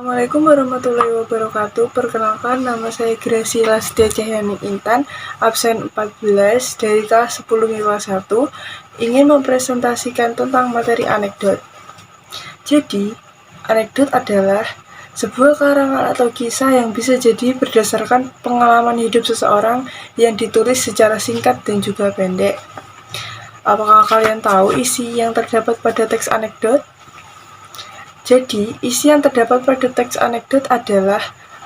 Assalamualaikum warahmatullahi wabarakatuh. Perkenalkan, nama saya Gracia Lastia Cahyani Intan, absen 14 dari kelas 10 MIPA 1, ingin mempresentasikan tentang materi anekdot. Jadi, anekdot adalah sebuah karangan atau kisah yang bisa jadi berdasarkan pengalaman hidup seseorang yang ditulis secara singkat dan juga pendek. Apakah kalian tahu isi yang terdapat pada teks anekdot? Jadi, isi yang terdapat pada teks anekdot adalah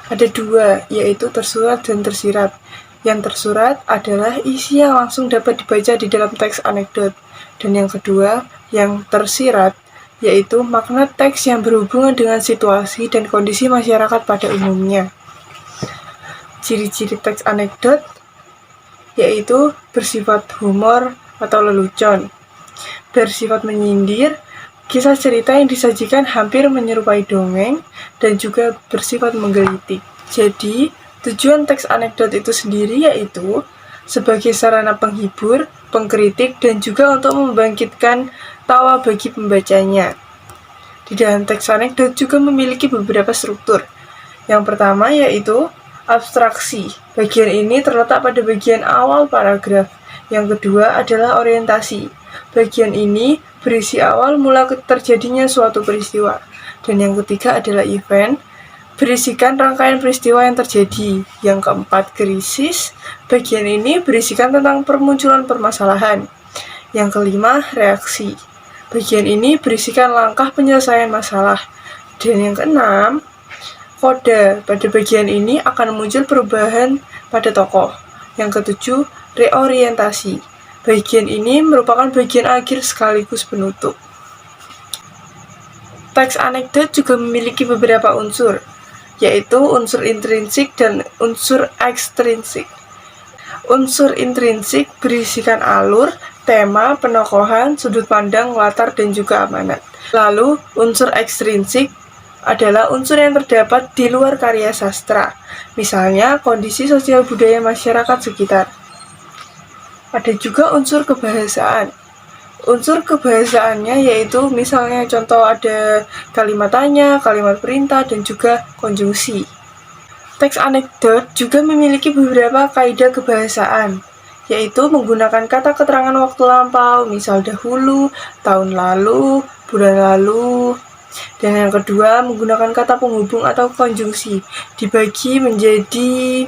ada dua, yaitu tersurat dan tersirat. Yang tersurat adalah isi yang langsung dapat dibaca di dalam teks anekdot. Dan yang kedua, yang tersirat, yaitu makna teks yang berhubungan dengan situasi dan kondisi masyarakat pada umumnya. Ciri-ciri teks anekdot yaitu bersifat humor atau lelucon, bersifat menyindir, kisah cerita yang disajikan hampir menyerupai dongeng, dan juga bersifat menggelitik. Jadi, tujuan teks anekdot itu sendiri yaitu sebagai sarana penghibur, pengkritik, dan juga untuk membangkitkan tawa bagi pembacanya. Di dalam teks anekdot juga memiliki beberapa struktur. Yang pertama yaitu abstraksi. Bagian ini terletak pada bagian awal paragraf. Yang kedua adalah orientasi. Bagian ini berisi awal mula terjadinya suatu peristiwa. Dan yang ketiga adalah event, berisikan rangkaian peristiwa yang terjadi. Yang keempat, krisis. Bagian ini berisikan tentang permunculan permasalahan. Yang kelima, reaksi. Bagian ini berisikan langkah penyelesaian masalah. Dan yang keenam, koda. Pada bagian ini akan muncul perubahan pada tokoh. Yang ketujuh, reorientasi. Bagian ini merupakan bagian akhir sekaligus penutup. Teks anekdot juga memiliki beberapa unsur, yaitu unsur intrinsik dan unsur ekstrinsik. Unsur intrinsik berisikan alur, tema, penokohan, sudut pandang, latar, dan juga amanat. Lalu, unsur ekstrinsik adalah unsur yang terdapat di luar karya sastra, misalnya kondisi sosial budaya masyarakat sekitar. Ada juga unsur kebahasaan. Unsur kebahasaannya yaitu misalnya contoh ada kalimat tanya, kalimat perintah, dan juga konjungsi. Teks anekdot juga memiliki beberapa kaidah kebahasaan, yaitu menggunakan kata keterangan waktu lampau, misal dahulu, tahun lalu, bulan lalu. Dan yang kedua, menggunakan kata penghubung atau konjungsi, dibagi menjadi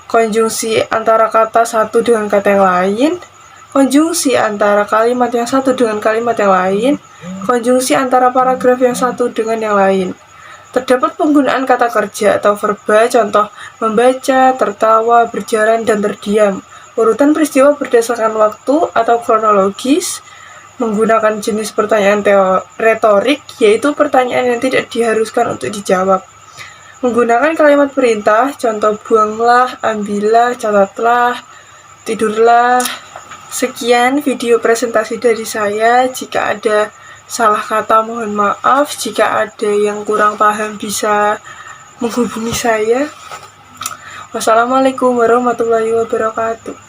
konjungsi antara kata satu dengan kata yang lain, konjungsi antara kalimat yang satu dengan kalimat yang lain, konjungsi antara paragraf yang satu dengan yang lain. Terdapat penggunaan kata kerja atau verba, contoh membaca, tertawa, berjalan, dan terdiam. Urutan peristiwa berdasarkan waktu atau kronologis, menggunakan jenis pertanyaan retorik, yaitu pertanyaan yang tidak diharuskan untuk dijawab. Menggunakan kalimat perintah, contoh buanglah, ambillah, catatlah, tidurlah. Sekian video presentasi dari saya. Jika ada salah kata mohon maaf, jika ada yang kurang paham bisa menghubungi saya. Wassalamualaikum warahmatullahi wabarakatuh.